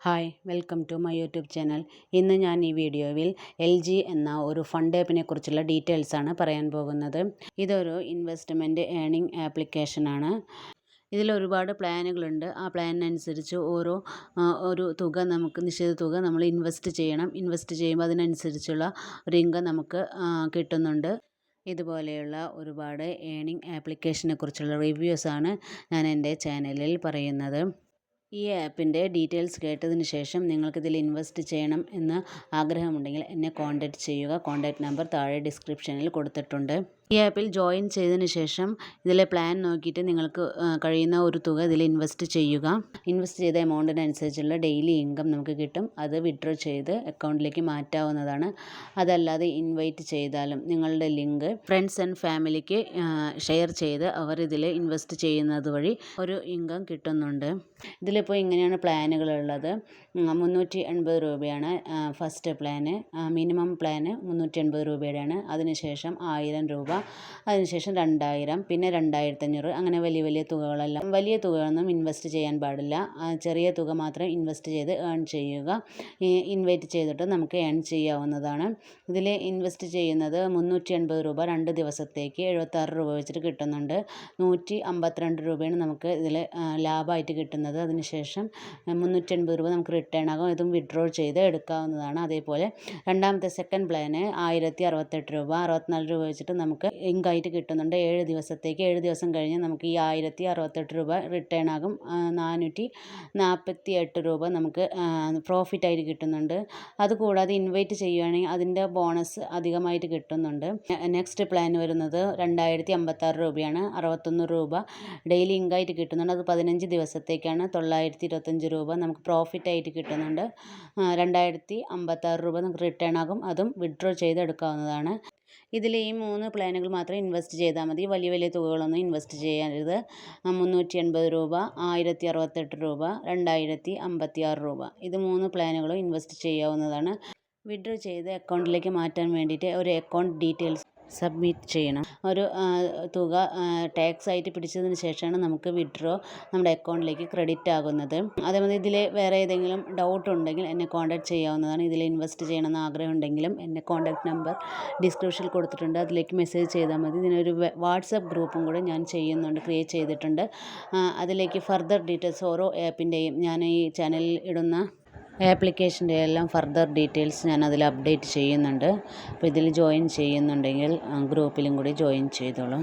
Hi, welcome to my YouTube channel. ഇന്ന് ഞാൻ ഈ വീഡിയോയിൽ LG എന്ന ഒരു ഫണ്ട് ആപ്പിനെ കുറിച്ചുള്ള ഡീറ്റെയിൽസാണ് പറയാൻ പോകുന്നത്. ഇതൊരു ഇൻവെസ്റ്റ്മെൻറ്റ് ഏണിംഗ് ആപ്ലിക്കേഷനാണ്. ഇതിൽ ഒരുപാട് പ്ലാനുകളുണ്ട്. ആ പ്ലാനിനനുസരിച്ച് ഒരു തുക നിശ്ചിത തുക നമ്മൾ ഇൻവെസ്റ്റ് ചെയ്യണം. ഇൻവെസ്റ്റ് ചെയ്യുമ്പോൾ അതിനനുസരിച്ചുള്ള ഒരു ഇൻകം നമുക്ക് കിട്ടുന്നുണ്ട്. ഇതുപോലെയുള്ള ഒരുപാട് ഏണിംഗ് ആപ്ലിക്കേഷനെ കുറിച്ചുള്ള റിവ്യൂസാണ് ഞാൻ എൻ്റെ ചാനലിൽ പറയുന്നത്. ഈ ആപ്പിൻ്റെ ഡീറ്റെയിൽസ് കേട്ടതിന് ശേഷം നിങ്ങൾക്കിതിൽ ഇൻവെസ്റ്റ് ചെയ്യണം എന്ന് ആഗ്രഹമുണ്ടെങ്കിൽ എന്നെ കോൺടാക്റ്റ് ചെയ്യുക. കോൺടാക്റ്റ് നമ്പർ താഴെ ഡിസ്ക്രിപ്ഷനിൽ കൊടുത്തിട്ടുണ്ട്. ഈ ആപ്പിൽ ജോയിൻ ചെയ്തതിന് ശേഷം ഇതിലെ പ്ലാൻ നോക്കിയിട്ട് നിങ്ങൾക്ക് കഴിയുന്ന ഒരു തുക ഇതിൽ ഇൻവെസ്റ്റ് ചെയ്യുക. ഇൻവെസ്റ്റ് ചെയ്ത എമൗണ്ടിനനുസരിച്ചുള്ള ഡെയിലി ഇൻകം നമുക്ക് കിട്ടും. അത് വിഡ്രോ ചെയ്ത് അക്കൗണ്ടിലേക്ക് മാറ്റാവുന്നതാണ്. അതല്ലാതെ ഇൻവൈറ്റ് ചെയ്താലും നിങ്ങളുടെ ലിങ്ക് ഫ്രണ്ട്സ് ആൻഡ് ഫാമിലിക്ക് ഷെയർ ചെയ്ത് അവർ ഇതിൽ ഇൻവെസ്റ്റ് ചെയ്യുന്നത് വഴി ഒരു ഇൻകം കിട്ടുന്നുണ്ട്. ഇതിലിപ്പോൾ ഇങ്ങനെയാണ് പ്ലാനുകളുള്ളത്. 380 രൂപയാണ് ഫസ്റ്റ് പ്ലാന്. Minimum plan 380 രൂപയുടെയാണ്. അതിനുശേഷം 1000 രൂപ, അതിനുശേഷം 2000, പിന്നെ 2500, അങ്ങനെ വലിയ തുകകളെല്ലാം. വലിയ തുകകളൊന്നും ഇൻവെസ്റ്റ് ചെയ്യാൻ പാടില്ല. ചെറിയ തുക മാത്രം ഇൻവെസ്റ്റ് ചെയ്ത് ഏൺ ചെയ്യുക. ഇൻവൈറ്റ് ചെയ്തിട്ട് നമുക്ക് ഏൺ ചെയ്യാവുന്നതാണ്. ഇതിൽ ഇൻവെസ്റ്റ് ചെയ്യുന്നത് 380 രൂപ 2 ദിവസത്തേക്ക് 76 രൂപ വെച്ചിട്ട് കിട്ടുന്നുണ്ട്. 152 രൂപയാണ് നമുക്ക് ഇതിൽ ലാഭമായിട്ട് കിട്ടുന്നത്. അതിനുശേഷം 380 രൂപ നമുക്ക് റിട്ടേൺ ആകും. ഇതും വിഡ്രോ ചെയ്ത് എടുക്കാവുന്നതാണ്. അതേപോലെ രണ്ടാമത്തെ സെക്കൻഡ് പ്ലാന് 1068 രൂപ 64 രൂപ വെച്ചിട്ട് നമുക്ക് ഇൻകായിട്ട് കിട്ടുന്നുണ്ട് 7 ദിവസത്തേക്ക്. 7 ദിവസം കഴിഞ്ഞ് നമുക്ക് ഈ 1068 രൂപ റിട്ടേൺ ആകും. 448 രൂപ നമുക്ക് പ്രോഫിറ്റായിട്ട് കിട്ടുന്നുണ്ട്. അതുകൂടാതെ ഇൻവൈറ്റ് ചെയ്യുകയാണെങ്കിൽ അതിൻ്റെ ബോണസ് അധികമായിട്ട് കിട്ടുന്നുണ്ട്. നെക്സ്റ്റ് പ്ലാൻ വരുന്നത് 2056 രൂപയാണ്. 61 രൂപ ഡെയിലി ഇൻകായിട്ട് കിട്ടുന്നുണ്ട്. അത് 15 ദിവസത്തേക്കാണ്. 925 രൂപ നമുക്ക് പ്രോഫിറ്റായിട്ട് കിട്ടുന്നുണ്ട്. 2056 രൂപ നമുക്ക് റിട്ടേൺ ആകും. അതും വിഡ്രോ ചെയ്തെടുക്കാവുന്നതാണ്. ഇതിൽ ഈ 3 പ്ലാനുകൾ മാത്രം ഇൻവെസ്റ്റ് ചെയ്താൽ മതി. വലിയ തുകകളൊന്നും ഇൻവെസ്റ്റ് ചെയ്യരുത്. 380 രൂപ, 1068 രൂപ, 2056 രൂപ, ഇത് 3 പ്ലാനുകളും ഇൻവെസ്റ്റ് ചെയ്യാവുന്നതാണ്. വിഡ്രോ ചെയ്ത് അക്കൗണ്ടിലേക്ക് മാറ്റാൻ വേണ്ടിയിട്ട് ഒരു അക്കൗണ്ട് ഡീറ്റെയിൽസ് സബ്മിറ്റ് ചെയ്യണം. ഒരു തുക ടാക്സ് ആയിട്ട് പിടിച്ചതിന് ശേഷമാണ് നമുക്ക് വിഡ്രോ നമ്മുടെ അക്കൗണ്ടിലേക്ക് ക്രെഡിറ്റ് ആകുന്നത്. അതേപോലെ ഇതിൽ വേറെ ഏതെങ്കിലും ഡൗട്ട് ഉണ്ടെങ്കിൽ എന്നെ കോൺടാക്റ്റ് ചെയ്യാവുന്നതാണ്. ഇതിൽ ഇൻവെസ്റ്റ് ചെയ്യണമെന്ന് ആഗ്രഹമുണ്ടെങ്കിലും എൻ്റെ കോൺടാക്റ്റ് നമ്പർ ഡിസ്ക്രിപ്ഷനിൽ കൊടുത്തിട്ടുണ്ട്. അതിലേക്ക് മെസ്സേജ് ചെയ്താൽ മതി. ഇതിനൊരു വാട്സപ്പ് ഗ്രൂപ്പും കൂടെ ഞാൻ ക്രിയേറ്റ് ചെയ്തിട്ടുണ്ട്. അതിലേക്ക് ഫർദർ ഡീറ്റെയിൽസ് ഓരോ ആപ്പിൻ്റെയും ഞാൻ ഈ ചാനലിൽ ഇടുന്ന ആപ്ലിക്കേഷൻ്റെ എല്ലാം ഫർദർ ഡീറ്റെയിൽസ് ഞാൻ അതിൽ അപ്ഡേറ്റ് ചെയ്യുന്നുണ്ട്. അപ്പോൾ ഇതിൽ ജോയിൻ ചെയ്യുന്നുണ്ടെങ്കിൽ ഗ്രൂപ്പിലും കൂടി ജോയിൻ ചെയ്തോളൂ.